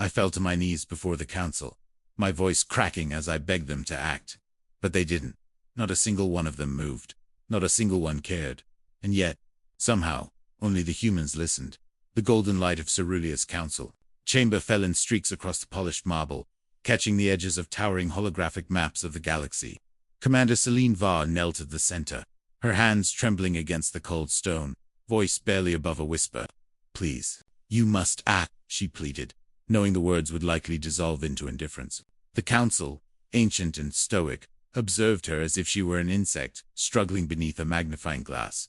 I fell to my knees before the council, my voice cracking as I begged them to act. But they didn't. Not a single one of them moved. Not a single one cared. And yet, somehow, only the humans listened. The golden light of Cerulea's council chamber fell in streaks across the polished marble, catching the edges of towering holographic maps of the galaxy. Commander Celine Va knelt at the center, her hands trembling against the cold stone, voice barely above a whisper. "Please, you must act," she pleaded, knowing the words would likely dissolve into indifference. The council, ancient and stoic, observed her as if she were an insect, struggling beneath a magnifying glass.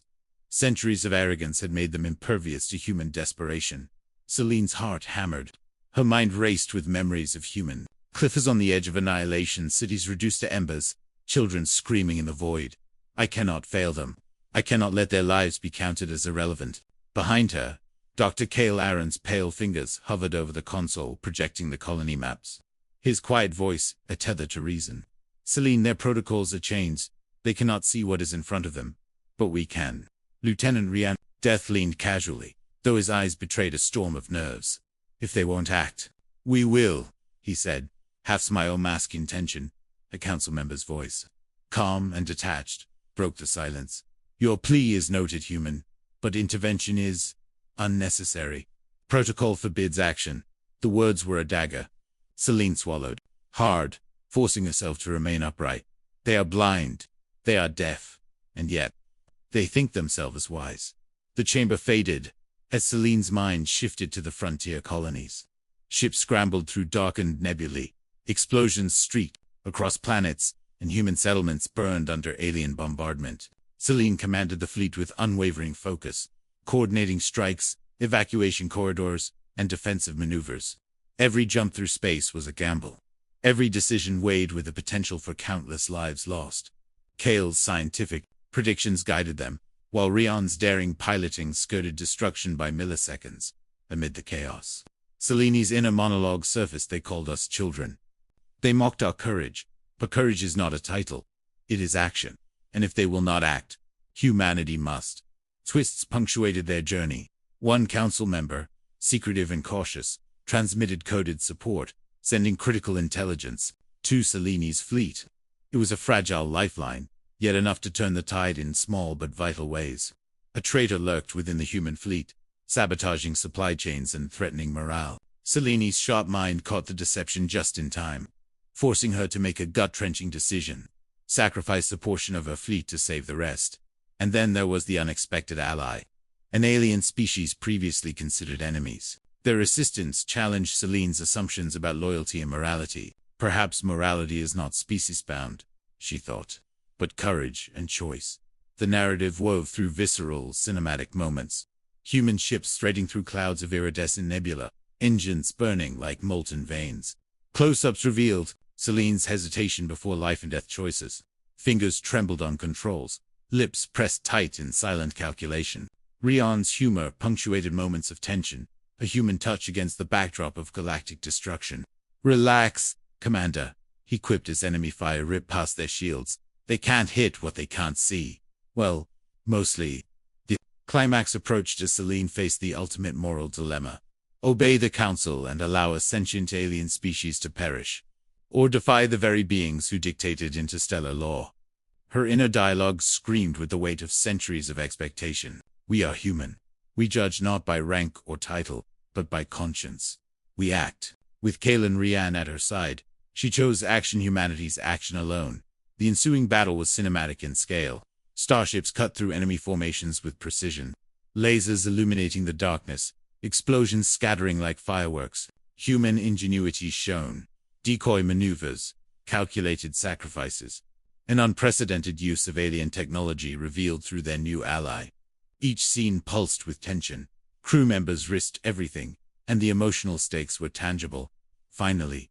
Centuries of arrogance had made them impervious to human desperation. Celine's heart hammered. Her mind raced with memories of human cliffs on the edge of annihilation, cities reduced to embers, children screaming in the void. I cannot fail them. I cannot let their lives be counted as irrelevant. Behind her, Dr. Cale Aaron's pale fingers hovered over the console, projecting the colony maps. His quiet voice, a tether to reason. "Celine, their protocols are chains. They cannot see what is in front of them. But we can." Lieutenant Rian, Death leaned casually, though his eyes betrayed a storm of nerves. "If they won't act, we will," he said, half smile mask intention. A council member's voice, calm and detached, broke the silence. "Your plea is noted, human, but intervention is unnecessary. Protocol forbids action." The words were a dagger. Celine swallowed hard, forcing herself to remain upright. They are blind. They are deaf. And yet, they think themselves wise. The chamber faded as Celine's mind shifted to the frontier colonies. Ships scrambled through darkened nebulae. Explosions streaked across planets, and human settlements burned under alien bombardment. Celine commanded the fleet with unwavering focus, coordinating strikes, evacuation corridors, and defensive maneuvers. Every jump through space was a gamble. Every decision weighed with the potential for countless lives lost. Cale's scientific predictions guided them, while Rian's daring piloting skirted destruction by milliseconds. Amid the chaos, Celine's inner monologue surfaced. "They called us children. They mocked our courage. But courage is not a title. It is action. And if they will not act, humanity must." Twists punctuated their journey. One council member, secretive and cautious, transmitted coded support, sending critical intelligence to Celine's fleet. It was a fragile lifeline, yet enough to turn the tide in small but vital ways. A traitor lurked within the human fleet, sabotaging supply chains and threatening morale. Celine's sharp mind caught the deception just in time, forcing her to make a gut-wrenching decision: sacrifice a portion of her fleet to save the rest. And then there was the unexpected ally, an alien species previously considered enemies. Their assistance challenged Celine's assumptions about loyalty and morality. Perhaps morality is not species-bound, she thought, but courage and choice. The narrative wove through visceral, cinematic moments. Human ships threading through clouds of iridescent nebula, engines burning like molten veins. Close-ups revealed Celine's hesitation before life-and-death choices. Fingers trembled on controls, lips pressed tight in silent calculation. Rian's humor punctuated moments of tension, a human touch against the backdrop of galactic destruction. "Relax, Commander," he quipped as enemy fire ripped past their shields. "They can't hit what they can't see." Well, mostly. The climax approached as Celine faced the ultimate moral dilemma: obey the Council and allow a sentient alien species to perish, or defy the very beings who dictated interstellar law. Her inner dialogue screamed with the weight of centuries of expectation. "We are human. We judge not by rank or title, but by conscience. We act." With Cale and Rian at her side, she chose action, humanity's action alone. The ensuing battle was cinematic in scale. Starships cut through enemy formations with precision, lasers illuminating the darkness, explosions scattering like fireworks. Human ingenuity shone. Decoy maneuvers, calculated sacrifices, an unprecedented use of alien technology revealed through their new ally. Each scene pulsed with tension. Crew members risked everything, and the emotional stakes were tangible. Finally,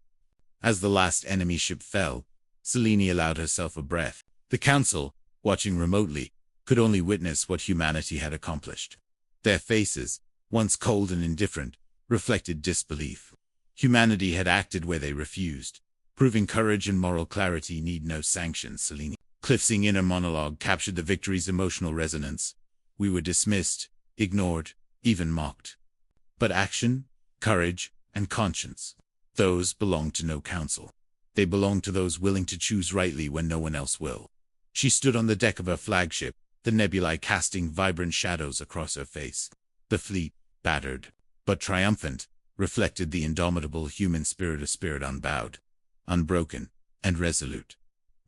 as the last enemy ship fell, Celine allowed herself a breath. The Council, watching remotely, could only witness what humanity had accomplished. Their faces, once cold and indifferent, reflected disbelief. Humanity had acted where they refused, proving courage and moral clarity need no sanctions. Celine Cliff's inner monologue captured the victory's emotional resonance. "We were dismissed, ignored, even mocked. But action, courage, and conscience. Those belong to no council. They belong to those willing to choose rightly when no one else will. She stood on the deck of her flagship, the nebulae casting vibrant shadows across her face. The fleet, battered, but triumphant, reflected the indomitable human spirit, a spirit unbowed, unbroken, and resolute.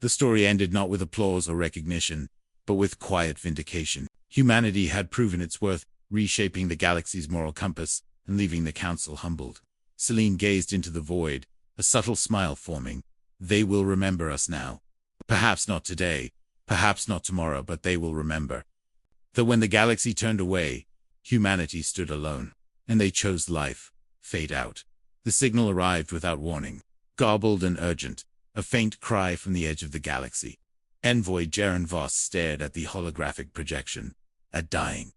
The story ended not with applause or recognition, but with quiet vindication. Humanity had proven its worth, reshaping the galaxy's moral compass and leaving the council humbled. Celine gazed into the void, a subtle smile forming. They will remember us now. Perhaps not today, perhaps not tomorrow, but they will remember. That when the galaxy turned away, humanity stood alone, and they chose life. Fade out. The signal arrived without warning, garbled and urgent, a faint cry from the edge of the galaxy. Envoy Jaren Voss stared at the holographic projection. A dying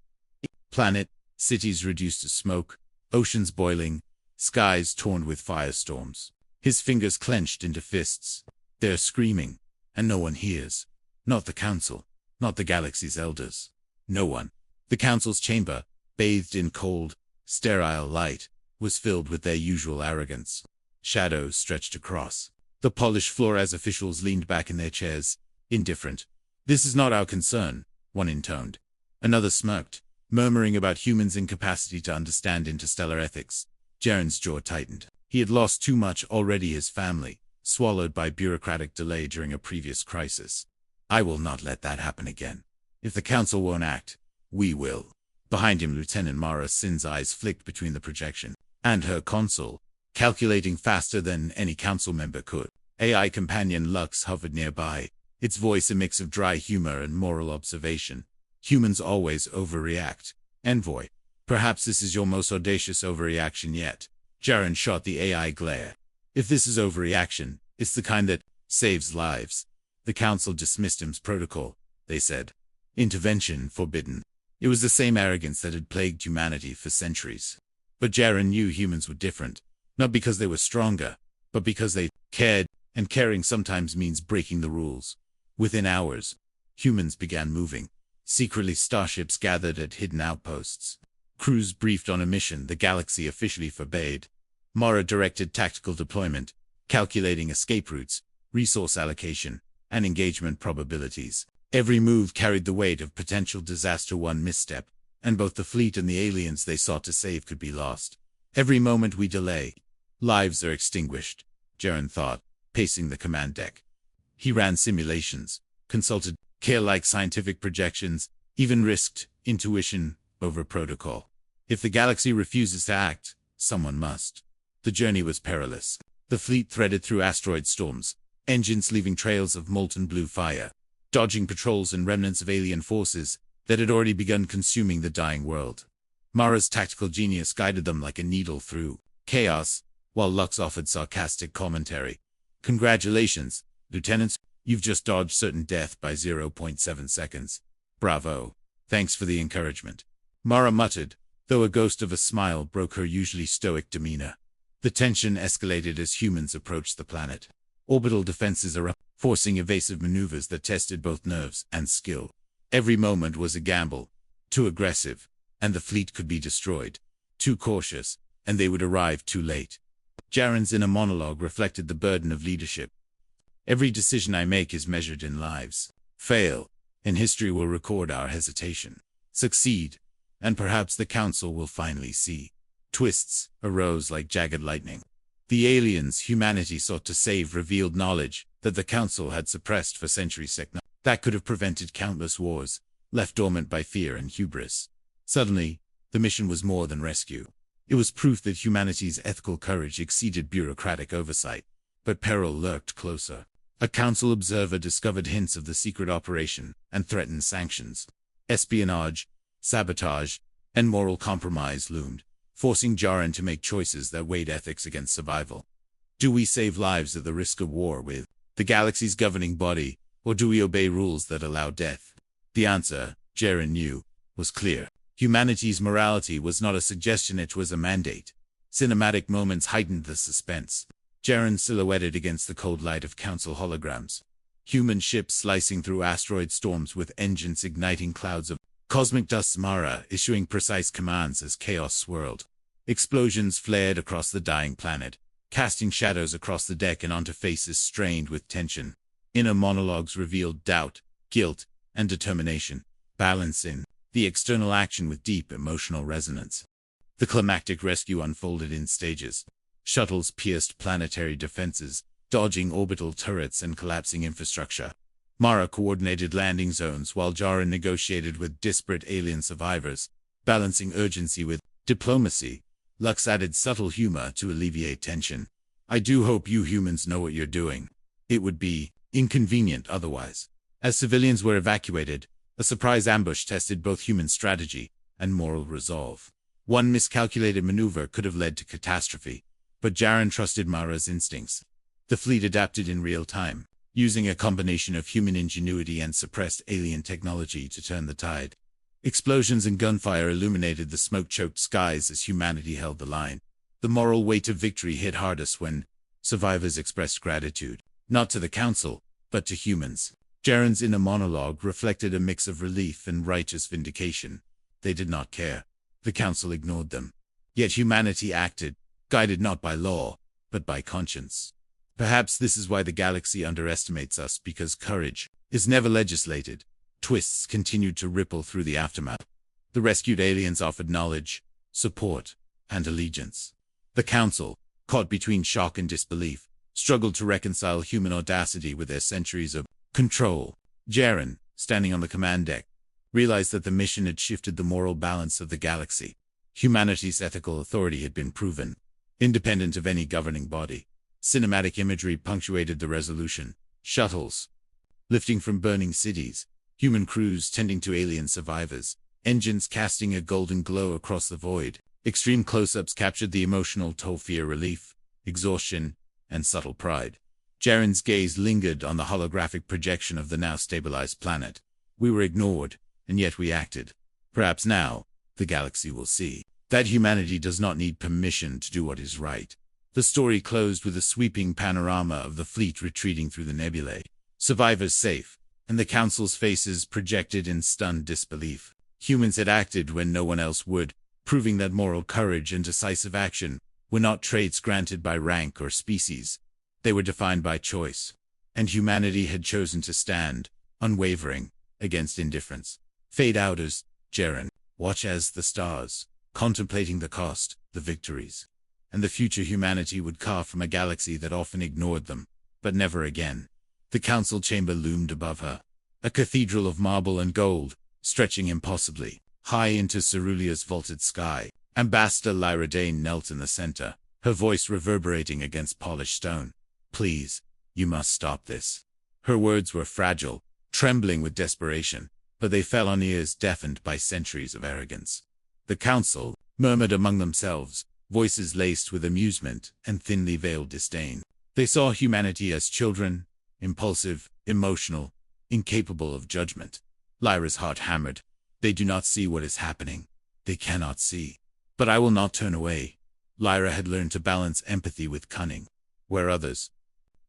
planet, cities reduced to smoke, oceans boiling, skies torn with firestorms. His fingers clenched into fists. They're screaming, and no one hears. Not the council, not the galaxy's elders. No one. The council's chamber, bathed in cold, sterile light, was filled with their usual arrogance. Shadows stretched across the polished floor as officials leaned back in their chairs, indifferent. This is not our concern, one intoned. Another smirked, murmuring about humans' incapacity to understand interstellar ethics. Jaren's jaw tightened. He had lost too much already, his family, swallowed by bureaucratic delay during a previous crisis. I will not let that happen again. If the council won't act, we will. Behind him, Lieutenant Mara Sin's eyes flicked between the projection and her console, calculating faster than any council member could. AI companion Lux hovered nearby, its voice a mix of dry humor and moral observation. Humans always overreact. Envoy, perhaps this is your most audacious overreaction yet. Jaren shot the AI glare. If this is overreaction, it's the kind that saves lives. The council dismissed him's protocol, they said. Intervention forbidden. It was the same arrogance that had plagued humanity for centuries. But Jaren knew humans were different, not because they were stronger, but because they cared, and caring sometimes means breaking the rules. Within hours, humans began moving. Secretly, starships gathered at hidden outposts. Crews briefed on a mission the galaxy officially forbade. Mara directed tactical deployment, calculating escape routes, resource allocation, and engagement probabilities. Every move carried the weight of potential disaster. One misstep, and both the fleet and the aliens they sought to save could be lost. Every moment we delay, lives are extinguished, Jaren thought, pacing the command deck. He ran simulations, consulted care-like scientific projections, even risked intuition over protocol. If the galaxy refuses to act, someone must. The journey was perilous. The fleet threaded through asteroid storms, engines leaving trails of molten blue fire, dodging patrols and remnants of alien forces that had already begun consuming the dying world. Mara's tactical genius guided them like a needle through chaos, while Lux offered sarcastic commentary. Congratulations, lieutenants, you've just dodged certain death by 0.7 seconds. Bravo. Thanks for the encouragement. Mara muttered, though a ghost of a smile broke her usually stoic demeanor. The tension escalated as humans approached the planet. Orbital defenses are up, forcing evasive maneuvers that tested both nerves and skill. Every moment was a gamble. Too aggressive, and the fleet could be destroyed. Too cautious, and they would arrive too late. Jaren's inner monologue reflected the burden of leadership. Every decision I make is measured in lives. Fail, and history will record our hesitation. Succeed, and perhaps the council will finally see. Twists arose like jagged lightning. The aliens humanity sought to save revealed knowledge that the council had suppressed for centuries. That could have prevented countless wars, left dormant by fear and hubris. Suddenly, the mission was more than rescue. It was proof that humanity's ethical courage exceeded bureaucratic oversight. But peril lurked closer. A council observer discovered hints of the secret operation and threatened sanctions. Espionage, sabotage, and moral compromise loomed, forcing Jaren to make choices that weighed ethics against survival. Do we save lives at the risk of war with the galaxy's governing body, or do we obey rules that allow death? The answer, Jaren knew, was clear. Humanity's morality was not a suggestion, it was a mandate. Cinematic moments heightened the suspense. Jaren silhouetted against the cold light of council holograms. Human ships slicing through asteroid storms with engines igniting clouds of cosmic dust. Mara issuing precise commands as chaos swirled. Explosions flared across the dying planet, casting shadows across the deck and onto faces strained with tension. Inner monologues revealed doubt, guilt, and determination, balancing the external action with deep emotional resonance. The climactic rescue unfolded in stages. Shuttles pierced planetary defenses, dodging orbital turrets and collapsing infrastructure. Mara coordinated landing zones while Jaren negotiated with disparate alien survivors, balancing urgency with diplomacy. Lux added subtle humor to alleviate tension. I do hope you humans know what you're doing. It would be inconvenient otherwise. As civilians were evacuated, a surprise ambush tested both human strategy and moral resolve. One miscalculated maneuver could have led to catastrophe, but Jaren trusted Mara's instincts. The fleet adapted in real time, using a combination of human ingenuity and suppressed alien technology to turn the tide. Explosions and gunfire illuminated the smoke-choked skies as humanity held the line. The moral weight of victory hit hardest when survivors expressed gratitude, not to the Council, but to humans. Jaren's inner monologue reflected a mix of relief and righteous vindication. They did not care. The Council ignored them. Yet humanity acted, guided not by law, but by conscience. Perhaps this is why the galaxy underestimates us, because courage is never legislated. Twists continued to ripple through the aftermath. The rescued aliens offered knowledge, support, and allegiance. The Council, caught between shock and disbelief, struggled to reconcile human audacity with their centuries of control. Jaren, standing on the command deck, realized that the mission had shifted the moral balance of the galaxy. Humanity's ethical authority had been proven, independent of any governing body. Cinematic imagery punctuated the resolution. Shuttles lifting from burning cities, human crews tending to alien survivors, engines casting a golden glow across the void. Extreme close-ups captured the emotional toll: fear, relief, exhaustion, and subtle pride. Jaren's gaze lingered on the holographic projection of the now stabilized planet. We were ignored, and yet we acted. Perhaps now, the galaxy will see that humanity does not need permission to do what is right. The story closed with a sweeping panorama of the fleet retreating through the nebulae. Survivors safe, and the Council's faces projected in stunned disbelief. Humans had acted when no one else would, proving that moral courage and decisive action were not traits granted by rank or species. They were defined by choice. And humanity had chosen to stand, unwavering, against indifference. Fade out as Jaren, watch as the stars, contemplating the cost, the victories, and the future humanity would carve from a galaxy that often ignored them, but never again. The Council chamber loomed above her, a cathedral of marble and gold, stretching impossibly high into Cerulea's vaulted sky. Ambassador Lyra Dane knelt in the center, her voice reverberating against polished stone. Please, you must stop this. Her words were fragile, trembling with desperation, but they fell on ears deafened by centuries of arrogance. The Council murmured among themselves, voices laced with amusement and thinly veiled disdain. They saw humanity as children, impulsive, emotional, incapable of judgment. Lyra's heart hammered. They do not see what is happening. They cannot see. But I will not turn away. Lyra had learned to balance empathy with cunning. Where others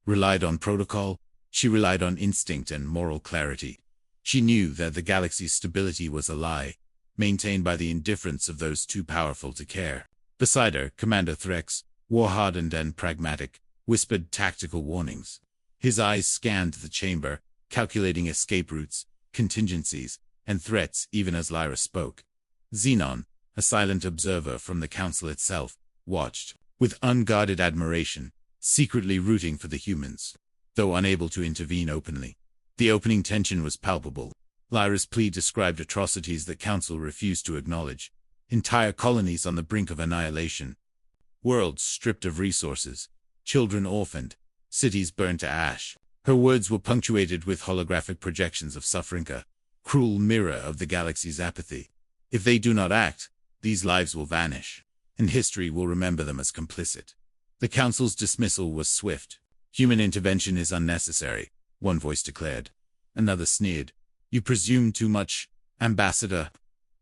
relied on protocol, she relied on instinct and moral clarity. She knew that the galaxy's stability was a lie, maintained by the indifference of those too powerful to care. Beside her, Commander Threx, war-hardened and pragmatic, whispered tactical warnings. His eyes scanned the chamber, calculating escape routes, contingencies, and threats even as Lyra spoke. Xenon, a silent observer from the Council itself, watched, with unguarded admiration, secretly rooting for the humans, though unable to intervene openly. The opening tension was palpable. Lyra's plea described atrocities that Council refused to acknowledge. Entire colonies on the brink of annihilation. Worlds stripped of resources. Children orphaned. Cities burned to ash. Her words were punctuated with holographic projections of suffering, a cruel mirror of the galaxy's apathy. If they do not act, these lives will vanish, and history will remember them as complicit. The Council's dismissal was swift. Human intervention is unnecessary, one voice declared. Another sneered. You presume too much, Ambassador.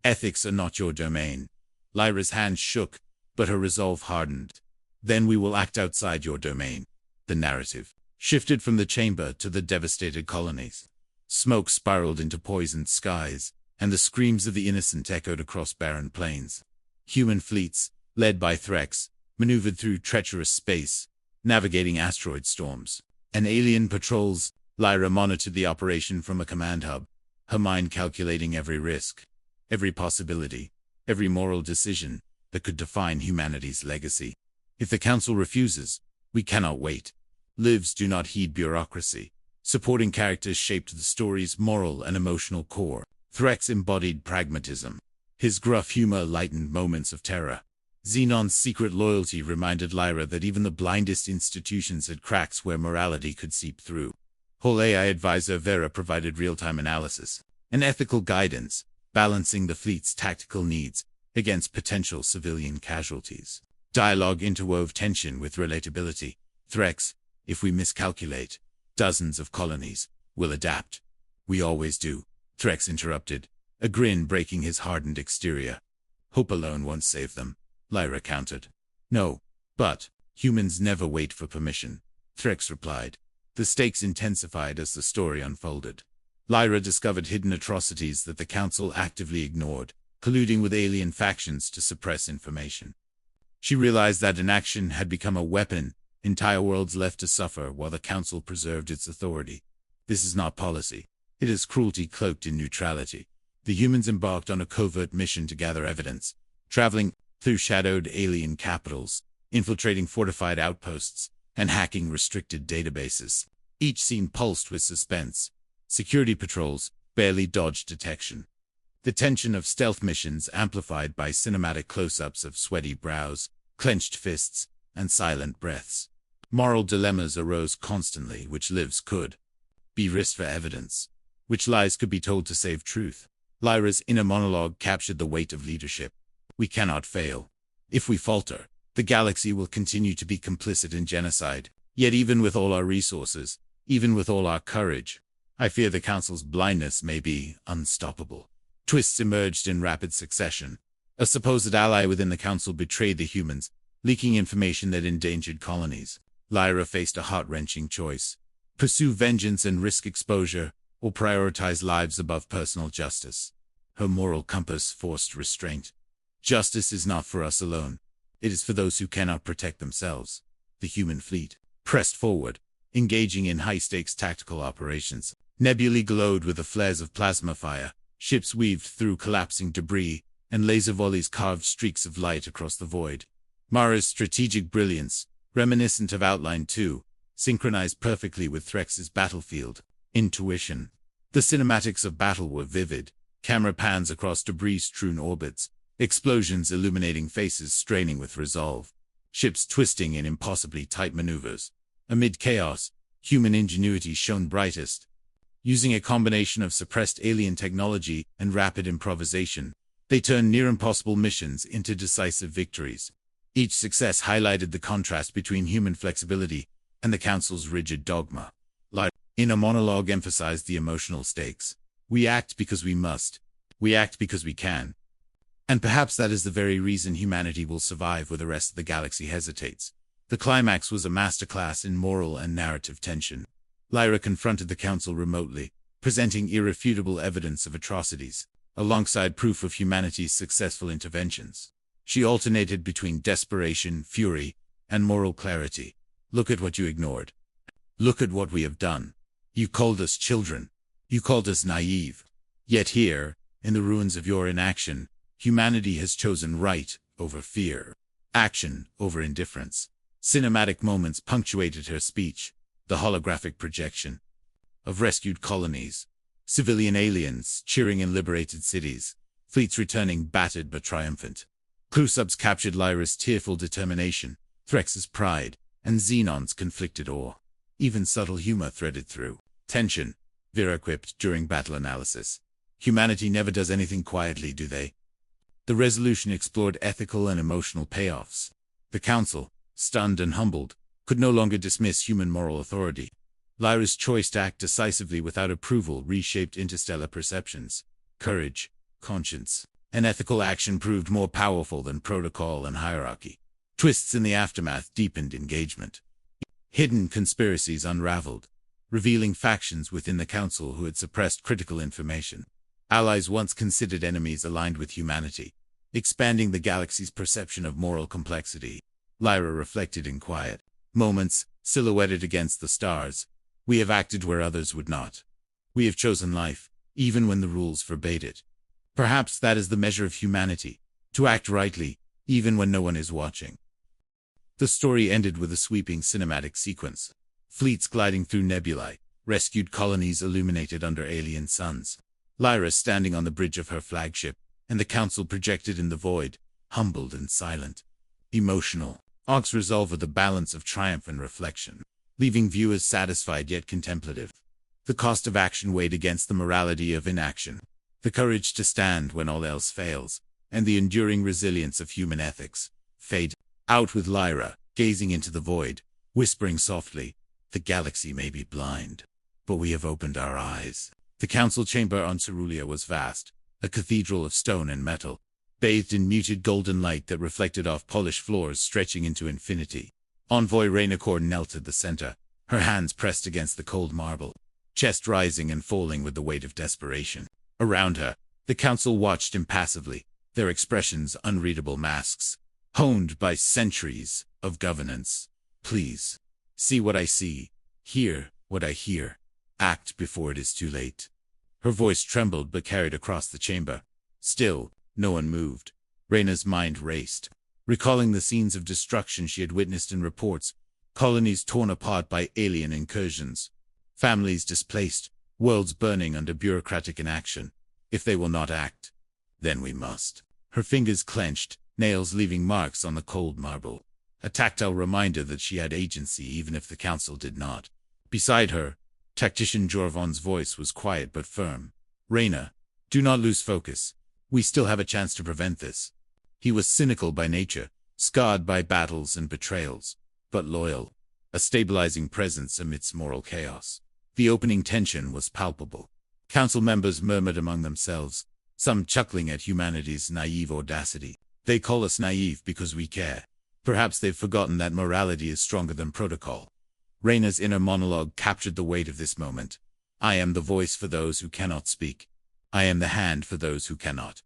Ethics are not your domain. Lyra's hand shook, but her resolve hardened. Then we will act outside your domain. The narrative shifted from the chamber to the devastated colonies. Smoke spiraled into poisoned skies, and the screams of the innocent echoed across barren plains. Human fleets, led by Threx, maneuvered through treacherous space, navigating asteroid storms and alien patrols. Lyra monitored the operation from a command hub, her mind calculating every risk, every possibility, every moral decision that could define humanity's legacy. If the Council refuses, we cannot wait. Lives do not heed bureaucracy. Supporting characters shaped the story's moral and emotional core. Threx embodied pragmatism. His gruff humor lightened moments of terror. Xenon's secret loyalty reminded Lyra that even the blindest institutions had cracks where morality could seep through. Whole AI advisor Vera provided real-time analysis and ethical guidance, balancing the fleet's tactical needs against potential civilian casualties. Dialogue interwove tension with relatability. Threx, if we miscalculate, dozens of colonies will adapt. We always do, Threx interrupted, a grin breaking his hardened exterior. Hope alone won't save them, Lyra countered. No, but humans never wait for permission, Threx replied. The stakes intensified as the story unfolded. Lyra discovered hidden atrocities that the Council actively ignored, colluding with alien factions to suppress information. She realized that inaction had become a weapon, entire worlds left to suffer while the Council preserved its authority. This is not policy. It is cruelty cloaked in neutrality. The humans embarked on a covert mission to gather evidence, traveling through shadowed alien capitals, infiltrating fortified outposts, and hacking restricted databases. Each scene pulsed with suspense. Security patrols barely dodged detection. The tension of stealth missions amplified by cinematic close-ups of sweaty brows, clenched fists, and silent breaths. Moral dilemmas arose constantly. Which lives could be risked for evidence? Which lies could be told to save truth? Lyra's inner monologue captured the weight of leadership. We cannot fail. If we falter, the galaxy will continue to be complicit in genocide. Yet even with all our resources, even with all our courage, I fear the Council's blindness may be unstoppable. Twists emerged in rapid succession. A supposed ally within the Council betrayed the humans, leaking information that endangered colonies. Lyra faced a heart-wrenching choice: pursue vengeance and risk exposure, or prioritize lives above personal justice. Her moral compass forced restraint. Justice is not for us alone. It is for those who cannot protect themselves. The human fleet pressed forward, engaging in high-stakes tactical operations. Nebulae glowed with the flares of plasma fire. Ships weaved through collapsing debris, and laser volleys carved streaks of light across the void. Mara's strategic brilliance, reminiscent of Outline 2, synchronized perfectly with Threx's battlefield intuition. The cinematics of battle were vivid, camera pans across debris-strewn orbits, explosions illuminating faces straining with resolve, ships twisting in impossibly tight maneuvers. Amid chaos, human ingenuity shone brightest. Using a combination of suppressed alien technology and rapid improvisation, they turned near-impossible missions into decisive victories. Each success highlighted the contrast between human flexibility and the Council's rigid dogma. Lyra's inner monologue emphasized the emotional stakes. We act because we must. We act because we can. And perhaps that is the very reason humanity will survive where the rest of the galaxy hesitates. The climax was a masterclass in moral and narrative tension. Lyra confronted the Council remotely, presenting irrefutable evidence of atrocities, alongside proof of humanity's successful interventions. She alternated between desperation, fury, and moral clarity. Look at what you ignored. Look at what we have done. You called us children. You called us naive. Yet here, in the ruins of your inaction, humanity has chosen right over fear, action over indifference. Cinematic moments punctuated her speech, the holographic projection of rescued colonies, civilian aliens cheering in liberated cities, fleets returning battered but triumphant. Close-ups captured Lyra's tearful determination, Threx's pride, and Xenon's conflicted awe. Even subtle humor threaded through. Tension, Vera quipped during battle analysis. Humanity never does anything quietly, do they? The resolution explored ethical and emotional payoffs. The Council, stunned and humbled, could no longer dismiss human moral authority. Lyra's choice to act decisively without approval reshaped interstellar perceptions. Courage, conscience, and ethical action proved more powerful than protocol and hierarchy. Twists in the aftermath deepened engagement. Hidden conspiracies unraveled, revealing factions within the Council who had suppressed critical information. Allies once considered enemies aligned with humanity. expanding the galaxy's perception of moral complexity. Lyra reflected in quiet moments, silhouetted against the stars. We have acted where others would not. We have chosen life, even when the rules forbade it. Perhaps that is the measure of humanity, to act rightly, even when no one is watching. The story ended with a sweeping cinematic sequence. Fleets gliding through nebulae, rescued colonies illuminated under alien suns. Lyra standing on the bridge of her flagship, and the council projected in the void, humbled and silent. Emotional arcs resolve with a balance of triumph and reflection, leaving viewers satisfied yet contemplative. The cost of action weighed against the morality of inaction, the courage to stand when all else fails, and the enduring resilience of human ethics. Fade out with Lyra, gazing into the void, whispering softly, "The galaxy may be blind, but we have opened our eyes." The council chamber on Cerulia was vast, a cathedral of stone and metal, bathed in muted golden light that reflected off polished floors stretching into infinity. Envoy Rainicore knelt at the center, her hands pressed against the cold marble, chest rising and falling with the weight of desperation. Around her, the council watched impassively, their expressions unreadable masks, honed by centuries of governance. "Please, see what I see, hear what I hear. Act before it is too late." Her voice trembled but carried across the chamber. Still, no one moved. Reyna's mind raced, recalling the scenes of destruction she had witnessed in reports, colonies torn apart by alien incursions, families displaced, worlds burning under bureaucratic inaction. If they will not act, then we must. Her fingers clenched, nails leaving marks on the cold marble, a tactile reminder that she had agency even if the council did not. Beside her, Tactician Jorvon's voice was quiet but firm. "Reyna, do not lose focus. We still have a chance to prevent this." He was cynical by nature, scarred by battles and betrayals, but loyal, a stabilizing presence amidst moral chaos. The opening tension was palpable. Council members murmured among themselves, some chuckling at humanity's naive audacity. "They call us naive because we care." Perhaps they've forgotten that morality is stronger than protocol. Reyna's inner monologue captured the weight of this moment. "I am the voice for those who cannot speak. I am the hand for those who cannot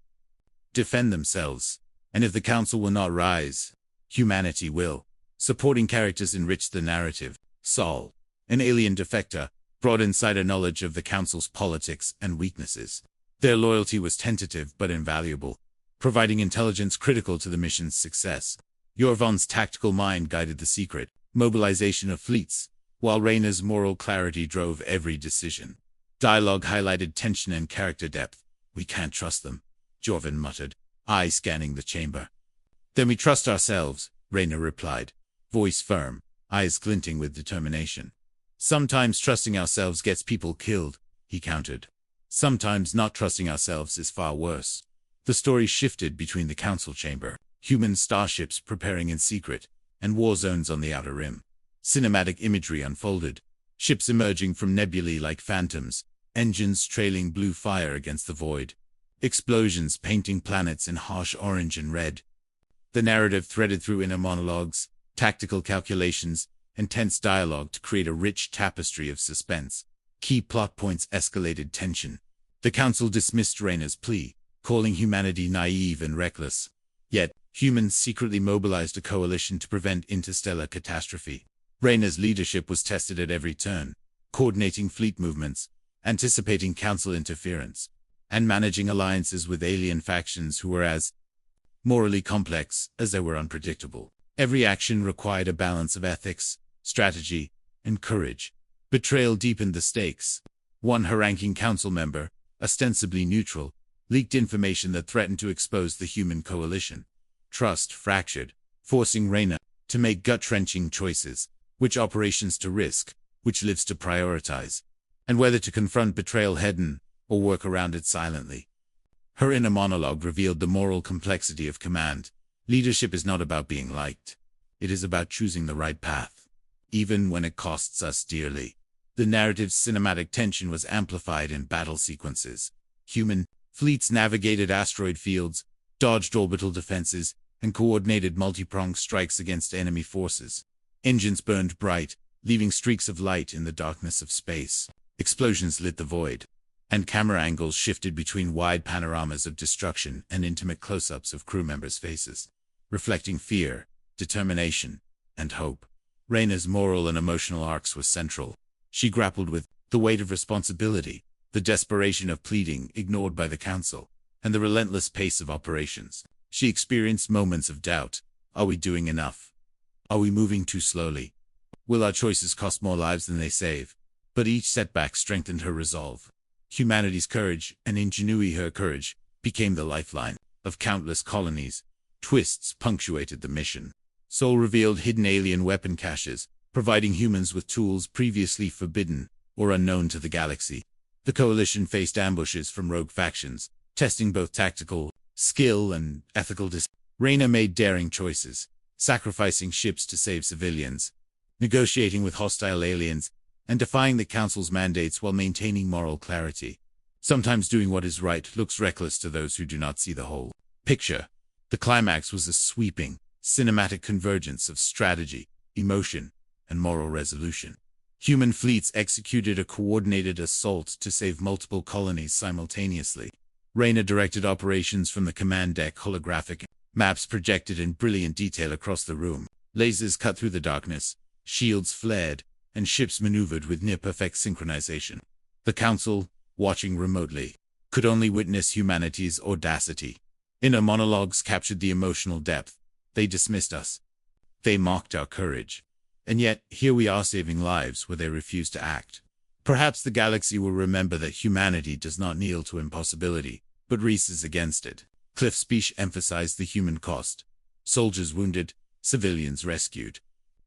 defend themselves. And if the council will not rise, humanity will." Supporting characters enriched the narrative. Sol, an alien defector, brought insider knowledge of the council's politics and weaknesses. Their loyalty was tentative but invaluable, providing intelligence critical to the mission's success. Jorvon's tactical mind guided the secret mobilization of fleets, while Reyna's moral clarity drove every decision. Dialogue highlighted tension and character depth. "We can't trust them," Jorvon muttered, eyes scanning the chamber. "Then we trust ourselves," Reyna replied, voice firm, eyes glinting with determination. "Sometimes trusting ourselves gets people killed," he countered. "Sometimes not trusting ourselves is far worse." The story shifted between the council chamber, human starships preparing in secret, and war zones on the outer rim. Cinematic imagery unfolded, ships emerging from nebulae like phantoms, engines trailing blue fire against the void, explosions painting planets in harsh orange and red. The narrative threaded through inner monologues, tactical calculations, and tense dialogue to create a rich tapestry of suspense. Key plot points escalated tension. The council dismissed Reyna's plea, calling humanity naive and reckless. Yet, humans secretly mobilized a coalition to prevent interstellar catastrophe. Reyna's leadership was tested at every turn, coordinating fleet movements, anticipating council interference, and managing alliances with alien factions who were as morally complex as they were unpredictable. Every action required a balance of ethics, strategy, and courage. Betrayal deepened the stakes. One high-ranking council member, ostensibly neutral, leaked information that threatened to expose the human coalition. Trust fractured, forcing Reyna to make gut-wrenching choices, which operations to risk, which lives to prioritize, and whether to confront betrayal head-on or work around it silently. Her inner monologue revealed the moral complexity of command. Leadership is not about being liked. It is about choosing the right path, even when it costs us dearly. The narrative's cinematic tension was amplified in battle sequences. Human fleets navigated asteroid fields, dodged orbital defenses, and coordinated multi-pronged strikes against enemy forces. Engines burned bright, leaving streaks of light in the darkness of space. Explosions lit the void, and camera angles shifted between wide panoramas of destruction and intimate close-ups of crew members' faces, reflecting fear, determination, and hope. Reyna's moral and emotional arcs were central. She grappled with the weight of responsibility, the desperation of pleading ignored by the Council, and the relentless pace of operations. She experienced moments of doubt. Are we doing enough? Are we moving too slowly? Will our choices cost more lives than they save? But each setback strengthened her resolve. Humanity's courage, and ingenuity her courage, became the lifeline of countless colonies. Twists punctuated the mission. Sol revealed hidden alien weapon caches, providing humans with tools previously forbidden or unknown to the galaxy. The Coalition faced ambushes from rogue factions, testing both tactical skill and ethical discipline. Reyna made daring choices, sacrificing ships to save civilians, negotiating with hostile aliens, and defying the Council's mandates while maintaining moral clarity. Sometimes doing what is right looks reckless to those who do not see the whole picture. The climax was a sweeping, cinematic convergence of strategy, emotion, and moral resolution. Human fleets executed a coordinated assault to save multiple colonies simultaneously. Reyna directed operations from the command deck. Holographic maps projected in brilliant detail across the room. Lasers cut through the darkness, shields flared, and ships maneuvered with near-perfect synchronization. The Council, watching remotely, could only witness humanity's audacity. Inner monologues captured the emotional depth. They dismissed us. They mocked our courage. And yet, here we are saving lives where they refuse to act. Perhaps the galaxy will remember that humanity does not kneel to impossibility, but races against it. Cliff's speech emphasized the human cost. Soldiers wounded, civilians rescued.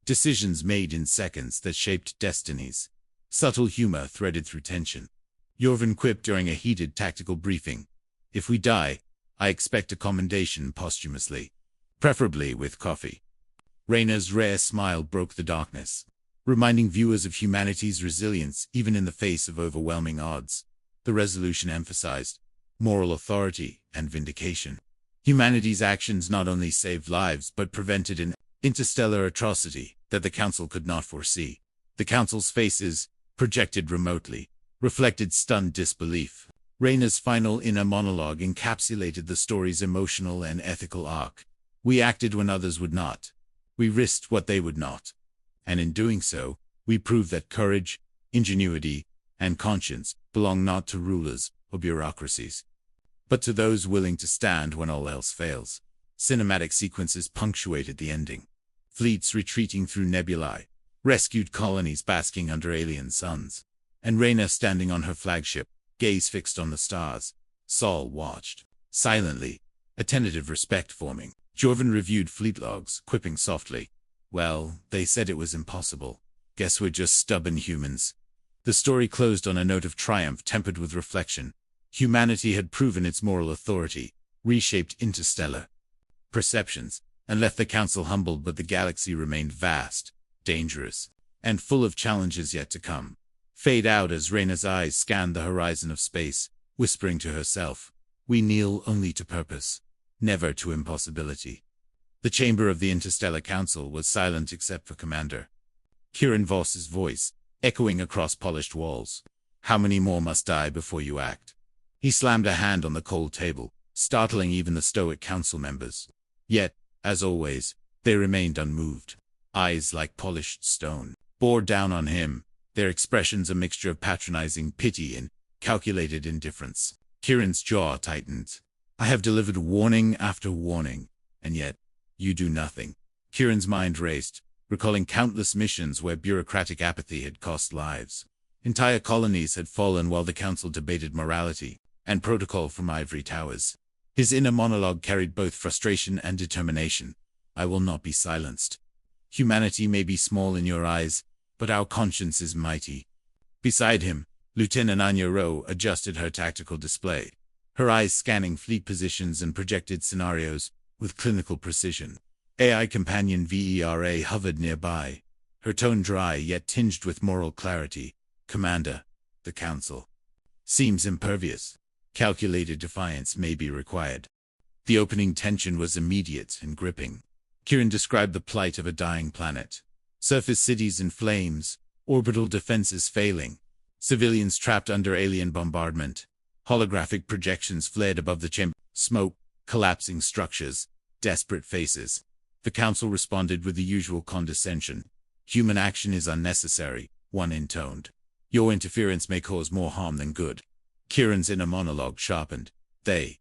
Decisions made in seconds that shaped destinies. Subtle humor threaded through tension. Yorvin quipped during a heated tactical briefing. If we die, I expect a commendation posthumously. Preferably with coffee. Reyna's rare smile broke the darkness, reminding viewers of humanity's resilience even in the face of overwhelming odds. The resolution emphasized moral authority and vindication. Humanity's actions not only saved lives but prevented an interstellar atrocity that the Council could not foresee. The Council's faces, projected remotely, reflected stunned disbelief. Reyna's final inner monologue encapsulated the story's emotional and ethical arc. We acted when others would not. We risked what they would not. And in doing so, we proved that courage, ingenuity, and conscience belong not to rulers or bureaucracies, but to those willing to stand when all else fails. Cinematic sequences punctuated the ending. Fleets retreating through nebulae, rescued colonies basking under alien suns, and Reyna standing on her flagship, gaze fixed on the stars. Sol watched, silently, a tentative respect forming. Jorvin reviewed fleet logs, quipping softly. Well, they said it was impossible. Guess we're just stubborn humans. The story closed on a note of triumph tempered with reflection. Humanity had proven its moral authority, reshaped interstellar perceptions, and left the Council humbled, but the galaxy remained vast, dangerous, and full of challenges yet to come. Fade out as Reyna's eyes scanned the horizon of space, whispering to herself, we kneel only to purpose, never to impossibility. The chamber of the Interstellar Council was silent except for Commander Kieran Voss's voice, echoing across polished walls. How many more must die before you act? He slammed a hand on the cold table, startling even the stoic council members. Yet, as always, they remained unmoved. Eyes like polished stone, bore down on him, their expressions a mixture of patronizing pity and calculated indifference. Kieran's jaw tightened. I have delivered warning after warning, and yet, you do nothing. Kieran's mind raced, recalling countless missions where bureaucratic apathy had cost lives. Entire colonies had fallen while the Council debated morality and protocol from ivory towers. His inner monologue carried both frustration and determination. I will not be silenced. Humanity may be small in your eyes, but our conscience is mighty. Beside him, Lieutenant Anya Rowe adjusted her tactical display, her eyes scanning fleet positions and projected scenarios with clinical precision. AI companion Vera hovered nearby, her tone dry yet tinged with moral clarity. Commander, the Council seems impervious. Calculated defiance may be required. The opening tension was immediate and gripping. Kieran described the plight of a dying planet. Surface cities in flames, orbital defenses failing, Civilians trapped under alien bombardment. Holographic projections flared above the chamber. Smoke, collapsing structures, desperate faces. The council responded with the usual condescension. Human action is unnecessary, one intoned. Your interference may cause more harm than good. Kieran's inner monologue sharpened. They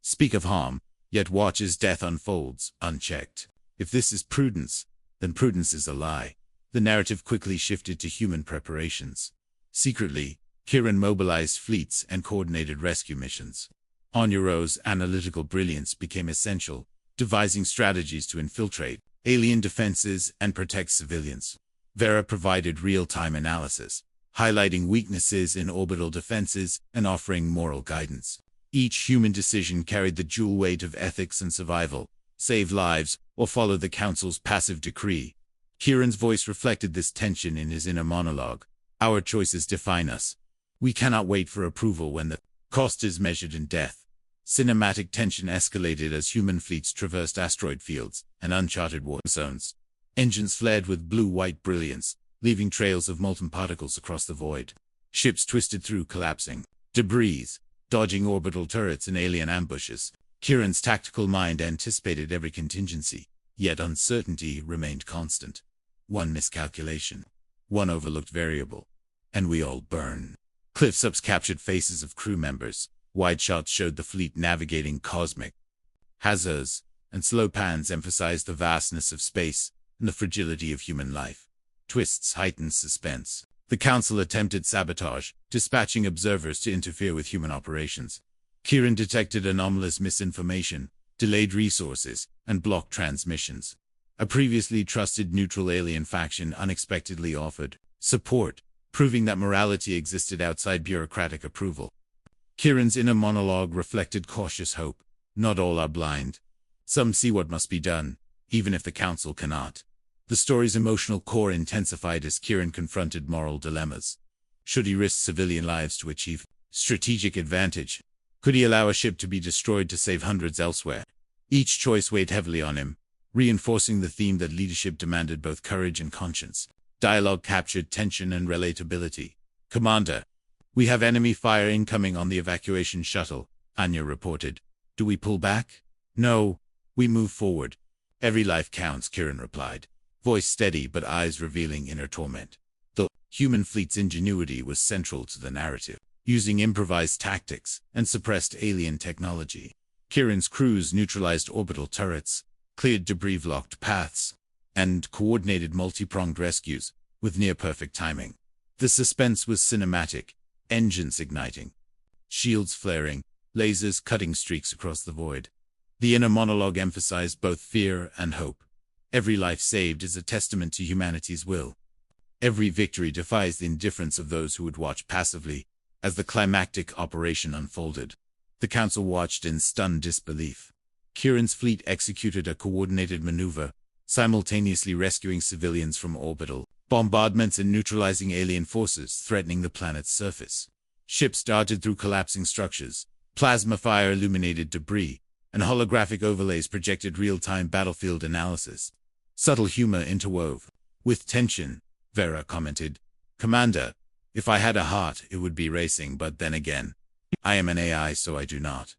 speak of harm, yet watch as death unfolds, unchecked. If this is prudence, then prudence is a lie. The narrative quickly shifted to human preparations. Secretly, Kieran mobilized fleets and coordinated rescue missions. Onyaro's analytical brilliance became essential, devising strategies to infiltrate alien defenses and protect civilians. Vera provided real-time analysis, highlighting weaknesses in orbital defenses and offering moral guidance. Each human decision carried the dual weight of ethics and survival: save lives or follow the Council's passive decree. Kieran's voice reflected this tension in his inner monologue. Our choices define us. We cannot wait for approval when the cost is measured in death. Cinematic tension escalated as human fleets traversed asteroid fields and uncharted war zones. Engines flared with blue-white brilliance, leaving trails of molten particles across the void. Ships twisted through collapsing debris, dodging orbital turrets and alien ambushes. Kieran's tactical mind anticipated every contingency, yet uncertainty remained constant. One miscalculation, one overlooked variable, and we all burn. Close-ups captured faces of crew members. Wide shots showed the fleet navigating cosmic hazards, and slow pans emphasized the vastness of space and the fragility of human life. Twists heightened suspense. The Council attempted sabotage, dispatching observers to interfere with human operations. Kieran detected anomalous misinformation, delayed resources, and blocked transmissions. A previously trusted neutral alien faction unexpectedly offered support, proving that morality existed outside bureaucratic approval. Kieran's inner monologue reflected cautious hope. Not all are blind. Some see what must be done, even if the Council cannot. The story's emotional core intensified as Kieran confronted moral dilemmas. Should he risk civilian lives to achieve strategic advantage? Could he allow a ship to be destroyed to save hundreds elsewhere? Each choice weighed heavily on him, reinforcing the theme that leadership demanded both courage and conscience. Dialogue captured tension and relatability. Commander, we have enemy fire incoming on the evacuation shuttle, Anya reported. Do we pull back? No, we move forward. Every life counts, Kieran replied, voice steady but eyes revealing inner torment. The human fleet's ingenuity was central to the narrative, using improvised tactics and suppressed alien technology. Kieran's crews neutralized orbital turrets, cleared debris-blocked paths, and coordinated multi-pronged rescues with near-perfect timing. The suspense was cinematic, engines igniting, shields flaring, lasers cutting streaks across the void. The inner monologue emphasized both fear and hope. Every life saved is a testament to humanity's will. Every victory defies the indifference of those who would watch passively as the climactic operation unfolded. The Council watched in stunned disbelief. Kieran's fleet executed a coordinated maneuver, simultaneously rescuing civilians from orbital bombardments and neutralizing alien forces threatening the planet's surface. Ships darted through collapsing structures, plasma fire illuminated debris, and holographic overlays projected real-time battlefield analysis. Subtle humor interwove with tension. Vera commented, "Commander, if I had a heart, it would be racing, but then again, I am an AI, so I do not."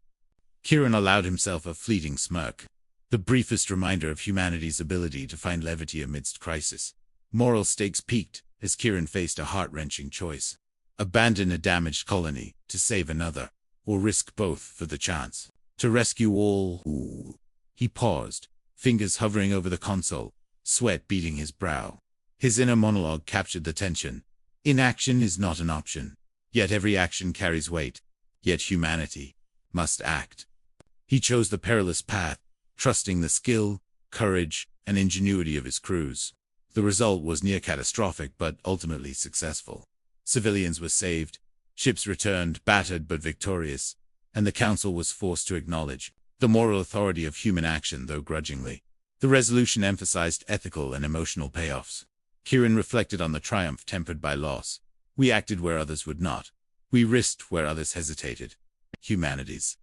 Kieran allowed himself a fleeting smirk, the briefest reminder of humanity's ability to find levity amidst crisis. Moral stakes peaked as Kieran faced a heart-wrenching choice: abandon a damaged colony to save another, or risk both for the chance to rescue all. He paused, fingers hovering over the console, sweat beading his brow. His inner monologue captured the tension. Inaction is not an option, yet every action carries weight. Yet humanity must act. He chose the perilous path, trusting the skill, courage, and ingenuity of his crews. The result was near catastrophic but ultimately successful. Civilians were saved, ships returned battered but victorious, and the Council was forced to acknowledge the moral authority of human action, though grudgingly. The resolution emphasized ethical and emotional payoffs. Kieran reflected on the triumph tempered by loss. We acted where others would not. We risked where others hesitated. Humanity's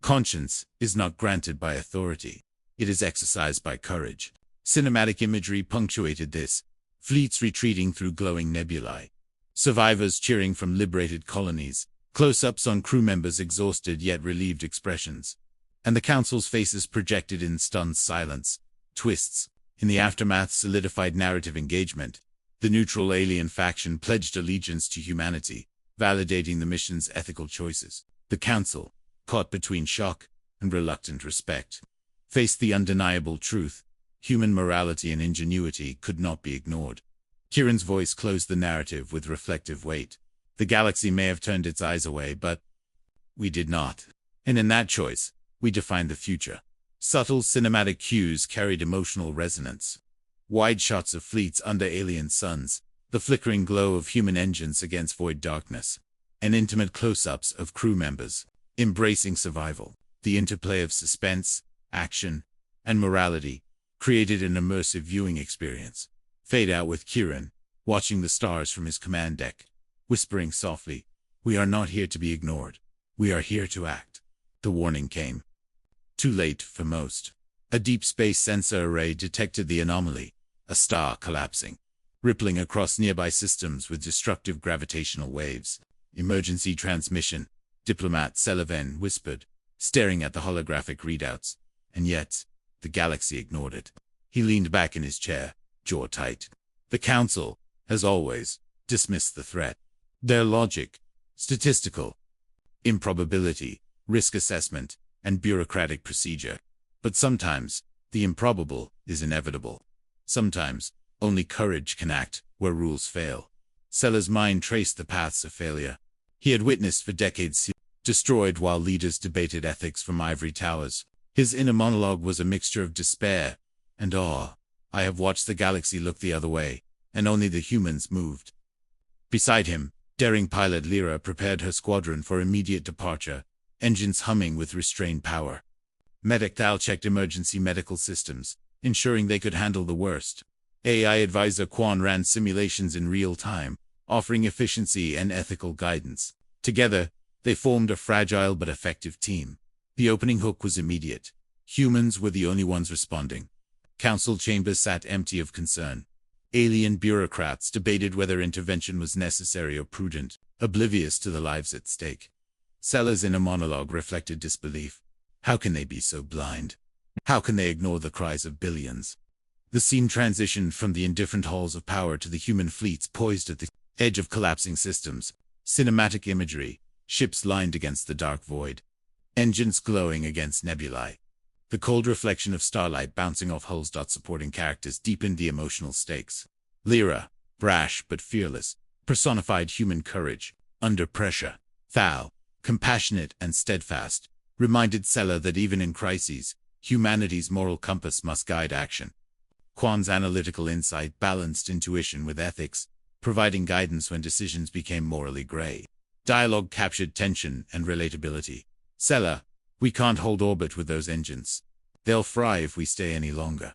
conscience is not granted by authority. It is exercised by courage. Cinematic imagery punctuated this. Fleets retreating through glowing nebulae. Survivors cheering from liberated colonies, close-ups on crew members' exhausted yet relieved expressions, and the Council's faces projected in stunned silence. Twists. In the aftermath solidified narrative engagement. The neutral alien faction pledged allegiance to humanity, validating the mission's ethical choices. The Council, caught between shock and reluctant respect, faced the undeniable truth. Human morality and ingenuity could not be ignored. Kieran's voice closed the narrative with reflective weight. The galaxy may have turned its eyes away, but we did not. And in that choice, we defined the future. Subtle cinematic cues carried emotional resonance. Wide shots of fleets under alien suns, the flickering glow of human engines against void darkness, and intimate close-ups of crew members, embracing survival. The interplay of suspense, action, and morality created an immersive viewing experience. Fade out with Kieran, watching the stars from his command deck, whispering softly, "We are not here to be ignored. We are here to act." The warning came. Too late for most. A deep space sensor array detected the anomaly, a star collapsing, rippling across nearby systems with destructive gravitational waves. "Emergency transmission," Diplomat Sullivan whispered, staring at the holographic readouts. And yet, the galaxy ignored it. He leaned back in his chair, jaw tight. The Council, as always, dismissed the threat. Their logic, statistical, improbability, risk assessment, and bureaucratic procedure. But sometimes, the improbable is inevitable. Sometimes, only courage can act where rules fail. Seller's mind traced the paths of failure he had witnessed for decades, destroyed while leaders debated ethics from ivory towers. His inner monologue was a mixture of despair and awe. "I have watched the galaxy look the other way, and only the humans moved." Beside him, daring pilot Lyra prepared her squadron for immediate departure, engines humming with restrained power. Medic Thal checked emergency medical systems, ensuring they could handle the worst. AI advisor Quan ran simulations in real time, offering efficiency and ethical guidance. Together, they formed a fragile but effective team. The opening hook was immediate. Humans were the only ones responding. Council chambers sat empty of concern. Alien bureaucrats debated whether intervention was necessary or prudent, oblivious to the lives at stake. Seller's inner monologue reflected disbelief. How can they be so blind? How can they ignore the cries of billions? The scene transitioned from the indifferent halls of power to the human fleets poised at the edge of collapsing systems. Cinematic imagery, ships lined against the dark void, engines glowing against nebulae. The cold reflection of starlight bouncing off hulls. Supporting characters deepened the emotional stakes. Lyra, brash but fearless, personified human courage under pressure. Thal, compassionate and steadfast, reminded Seller that even in crises, humanity's moral compass must guide action. Quan's analytical insight balanced intuition with ethics, providing guidance when decisions became morally gray. Dialogue captured tension and relatability. "Seller, we can't hold orbit with those engines. They'll fry if we stay any longer."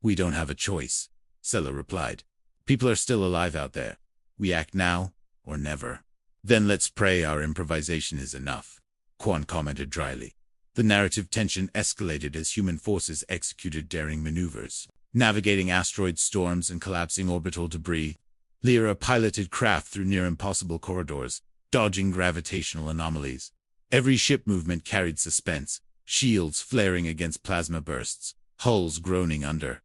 "We don't have a choice," Seller replied. "People are still alive out there. We act now or never." "Then let's pray our improvisation is enough," Quan commented dryly. The narrative tension escalated as human forces executed daring maneuvers, navigating asteroid storms and collapsing orbital debris. Lyra piloted craft through near-impossible corridors, dodging gravitational anomalies. Every ship movement carried suspense, shields flaring against plasma bursts, hulls groaning under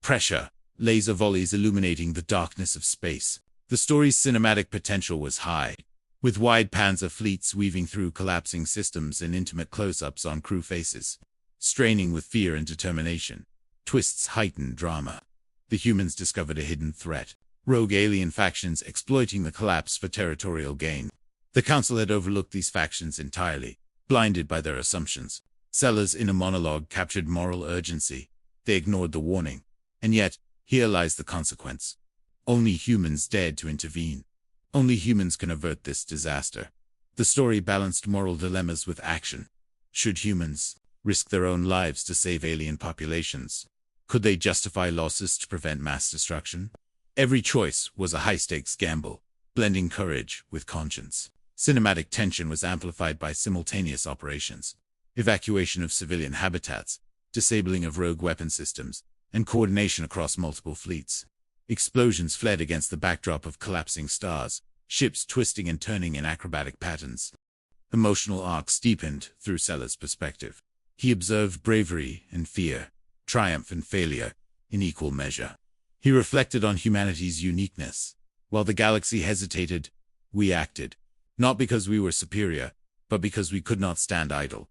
pressure, laser volleys illuminating the darkness of space. The story's cinematic potential was high, with wide pans of fleets weaving through collapsing systems and intimate close-ups on crew faces, straining with fear and determination. Twists heightened drama. The humans discovered a hidden threat, rogue alien factions exploiting the collapse for territorial gain. The Council had overlooked these factions entirely, blinded by their assumptions. Seller's inner monologue captured moral urgency. They ignored the warning. And yet, here lies the consequence. Only humans dared to intervene. Only humans can avert this disaster. The story balanced moral dilemmas with action. Should humans risk their own lives to save alien populations? Could they justify losses to prevent mass destruction? Every choice was a high-stakes gamble, blending courage with conscience. Cinematic tension was amplified by simultaneous operations, evacuation of civilian habitats, disabling of rogue weapon systems, and coordination across multiple fleets. Explosions fled against the backdrop of collapsing stars, ships twisting and turning in acrobatic patterns. Emotional arcs deepened through Sellers' perspective. He observed bravery and fear, triumph and failure, in equal measure. He reflected on humanity's uniqueness. While the galaxy hesitated, we acted. Not because we were superior, but because we could not stand idle.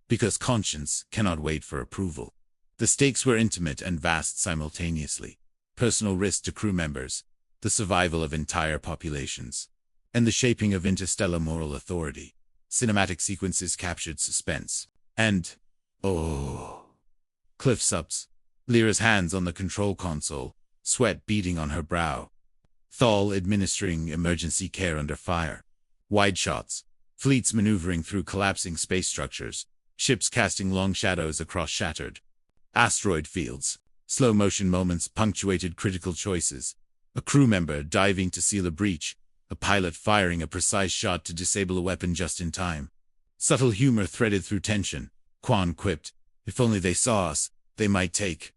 Because conscience cannot wait for approval. The stakes were intimate and vast simultaneously. Personal risk to crew members, the survival of entire populations, and the shaping of interstellar moral authority. Cinematic sequences captured suspense. And, Cliff ups. Lyra's hands on the control console, sweat beading on her brow. Thal administering emergency care under fire. Wide shots. Fleets maneuvering through collapsing space structures. Ships casting long shadows across shattered asteroid fields. Slow-motion moments punctuated critical choices. A crew member diving to seal a breach. A pilot firing a precise shot to disable a weapon just in time. Subtle humor threaded through tension. Quan quipped, "If only they saw us, they might take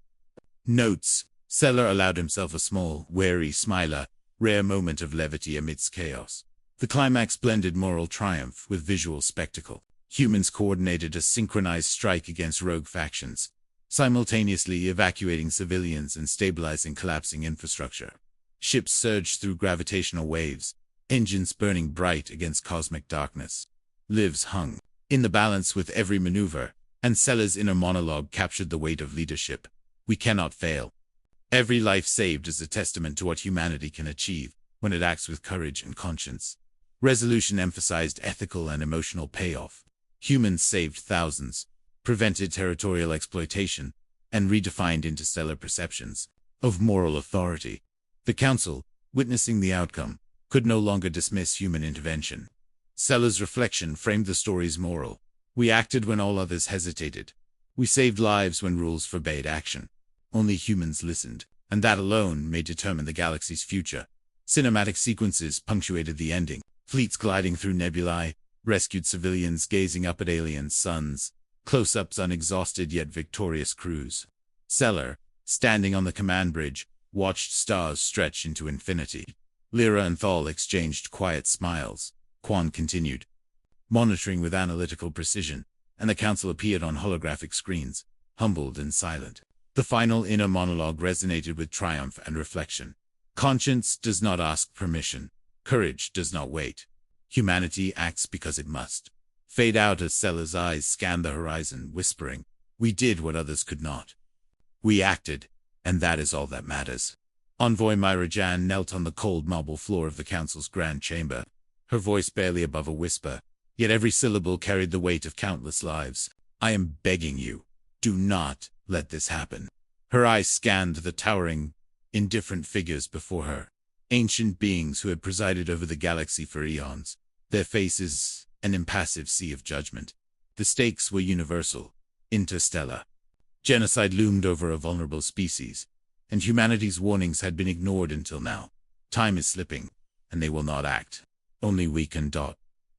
notes." Seller allowed himself a small, wary smile, rare moment of levity amidst chaos. The climax blended moral triumph with visual spectacle. Humans coordinated a synchronized strike against rogue factions, simultaneously evacuating civilians and stabilizing collapsing infrastructure. Ships surged through gravitational waves, engines burning bright against cosmic darkness. Lives hung in the balance with every maneuver, and Seller's inner monologue captured the weight of leadership. We cannot fail. Every life saved is a testament to what humanity can achieve when it acts with courage and conscience. Resolution emphasized ethical and emotional payoff. Humans saved thousands, prevented territorial exploitation, and redefined interstellar perceptions of moral authority. The Council, witnessing the outcome, could no longer dismiss human intervention. Seller's reflection framed the story's moral. We acted when all others hesitated. We saved lives when rules forbade action. Only humans listened, and that alone may determine the galaxy's future. Cinematic sequences punctuated the ending. Fleets gliding through nebulae, rescued civilians gazing up at alien suns, close-ups on exhausted yet victorious crews. Seller, standing on the command bridge, watched stars stretch into infinity. Lyra and Thal exchanged quiet smiles. Quan continued, monitoring with analytical precision, and the Council appeared on holographic screens, humbled and silent. The final inner monologue resonated with triumph and reflection. Conscience does not ask permission. Courage does not wait. Humanity acts because it must. Fade out as Seller's eyes scanned the horizon, whispering, "We did what others could not. We acted, and that is all that matters." Envoy Myra Jan knelt on the cold marble floor of the Council's grand chamber, her voice barely above a whisper, yet every syllable carried the weight of countless lives. "I am begging you, do not let this happen." Her eyes scanned the towering, indifferent figures before her, ancient beings who had presided over the galaxy for eons, their faces an impassive sea of judgment. The stakes were universal, interstellar. Genocide loomed over a vulnerable species, and humanity's warnings had been ignored until now. Time is slipping, and they will not act. Only we can.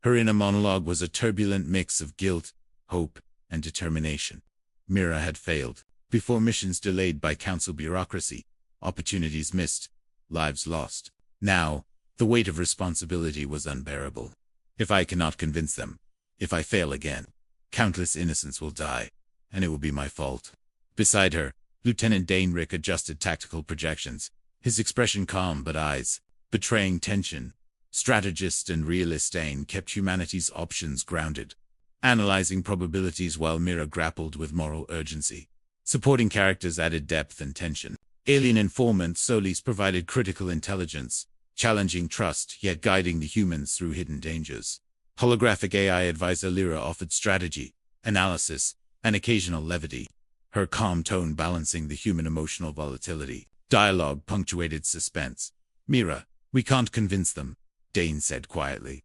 Her inner monologue was a turbulent mix of guilt, hope, and determination. Mira had failed. Before, missions delayed by Council bureaucracy, opportunities missed, lives lost. Now, the weight of responsibility was unbearable. If I cannot convince them, if I fail again, countless innocents will die, and it will be my fault. Beside her, Lieutenant Dainrick adjusted tactical projections, his expression calm but eyes betraying tension. Strategist and realist Dane kept humanity's options grounded, analyzing probabilities while Mira grappled with moral urgency. Supporting characters added depth and tension. Alien informant Solis provided critical intelligence, challenging trust yet guiding the humans through hidden dangers. Holographic AI advisor Lyra offered strategy, analysis, and occasional levity, her calm tone balancing the human emotional volatility. Dialogue punctuated suspense. "Mira, we can't convince them," Dane said quietly.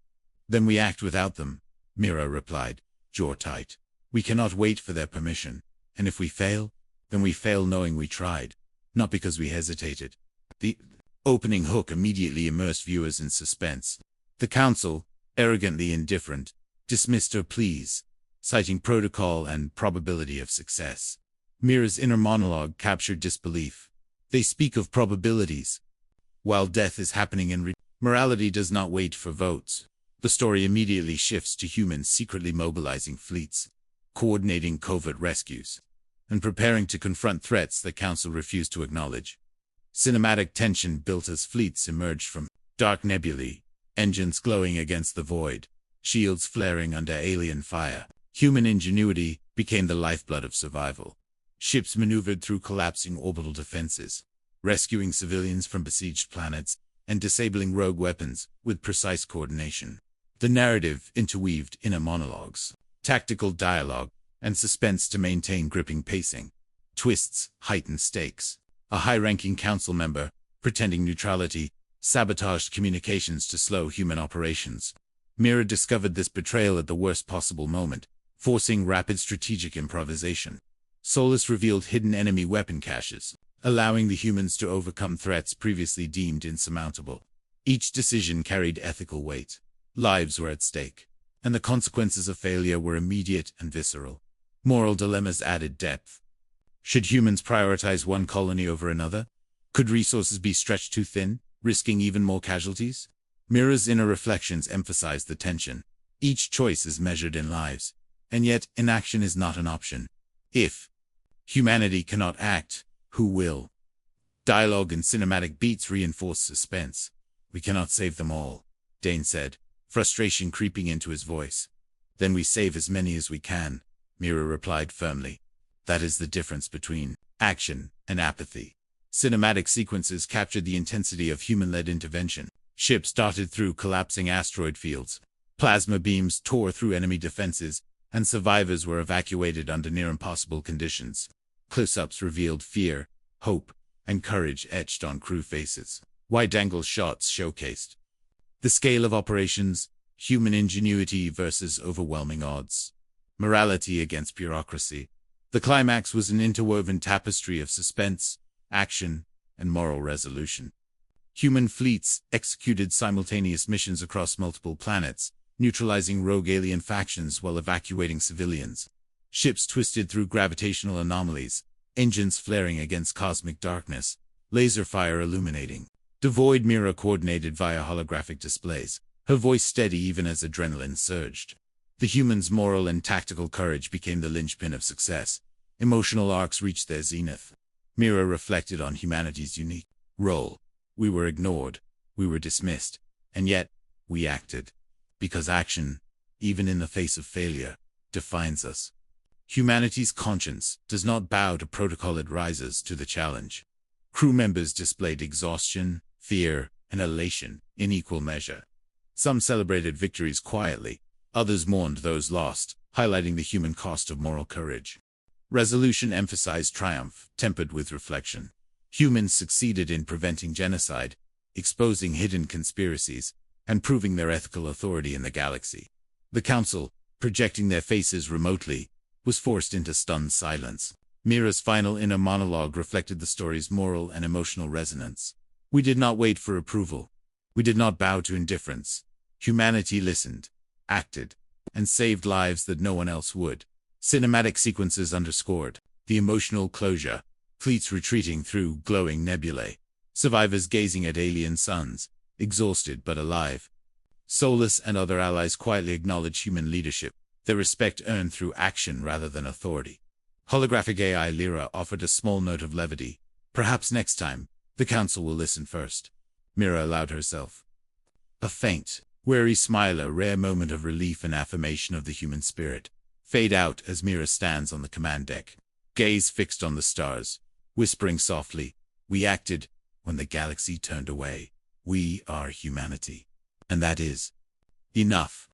"Then we act without them," Mira replied, jaw tight. "We cannot wait for their permission, and if we fail, then we fail knowing we tried, not because we hesitated." The opening hook immediately immersed viewers in suspense. The Council, arrogantly indifferent, dismissed her pleas, citing protocol and probability of success. Mira's inner monologue captured disbelief. They speak of probabilities. While death is happening in morality does not wait for votes. The story immediately shifts to humans secretly mobilizing fleets, coordinating covert rescues, and preparing to confront threats the Council refused to acknowledge. Cinematic tension built as fleets emerged from dark nebulae, engines glowing against the void, shields flaring under alien fire. Human ingenuity became the lifeblood of survival. Ships maneuvered through collapsing orbital defenses, rescuing civilians from besieged planets and disabling rogue weapons with precise coordination. The narrative interweaved inner monologues, tactical dialogue, and suspense to maintain gripping pacing. Twists heightened stakes. A high-ranking council member, pretending neutrality, sabotaged communications to slow human operations. Mira discovered this betrayal at the worst possible moment, forcing rapid strategic improvisation. Solus revealed hidden enemy weapon caches, allowing the humans to overcome threats previously deemed insurmountable. Each decision carried ethical weight. Lives were at stake, and the consequences of failure were immediate and visceral. Moral dilemmas added depth. Should humans prioritize one colony over another? Could resources be stretched too thin, risking even more casualties? Mira's inner reflections emphasized the tension. Each choice is measured in lives, and yet inaction is not an option. If humanity cannot act, who will? Dialogue and cinematic beats reinforce suspense. We cannot save them all, Dane said, frustration creeping into his voice. Then we save as many as we can, Mira replied firmly. That is the difference between action and apathy. Cinematic sequences captured the intensity of human-led intervention. Ships darted through collapsing asteroid fields. Plasma beams tore through enemy defenses, and survivors were evacuated under near-impossible conditions. Close-ups revealed fear, hope, and courage etched on crew faces. Wide-angle shots showcased the scale of operations, human ingenuity versus overwhelming odds. Morality against bureaucracy. The climax was an interwoven tapestry of suspense, action, and moral resolution. Human fleets executed simultaneous missions across multiple planets, neutralizing rogue alien factions while evacuating civilians. Ships twisted through gravitational anomalies, engines flaring against cosmic darkness, laser fire illuminating. Devoid Mira coordinated via holographic displays, her voice steady even as adrenaline surged. The humans' moral and tactical courage became the linchpin of success. Emotional arcs reached their zenith. Mira reflected on humanity's unique role. We were ignored, we were dismissed, and yet, we acted. Because action, even in the face of failure, defines us. Humanity's conscience does not bow to protocol, it rises to the challenge. Crew members displayed exhaustion, fear, and elation in equal measure. Some celebrated victories quietly, others mourned those lost, highlighting the human cost of moral courage. Resolution emphasized triumph, tempered with reflection. Humans succeeded in preventing genocide, exposing hidden conspiracies, and proving their ethical authority in the galaxy. The Council, projecting their faces remotely, was forced into stunned silence. Mira's final inner monologue reflected the story's moral and emotional resonance. We did not wait for approval. We did not bow to indifference. Humanity listened, acted, and saved lives that no one else would. Cinematic sequences underscored the emotional closure, fleets retreating through glowing nebulae, survivors gazing at alien suns, exhausted but alive. Solus and other allies quietly acknowledged human leadership, their respect earned through action rather than authority. Holographic AI Lyra offered a small note of levity. Perhaps next time, the Council will listen first. Mira allowed herself a faint, wary smile, a rare moment of relief and affirmation of the human spirit. Fade out as Mira stands on the command deck, gaze fixed on the stars, whispering softly, "We acted when the galaxy turned away. We are humanity. And that is enough."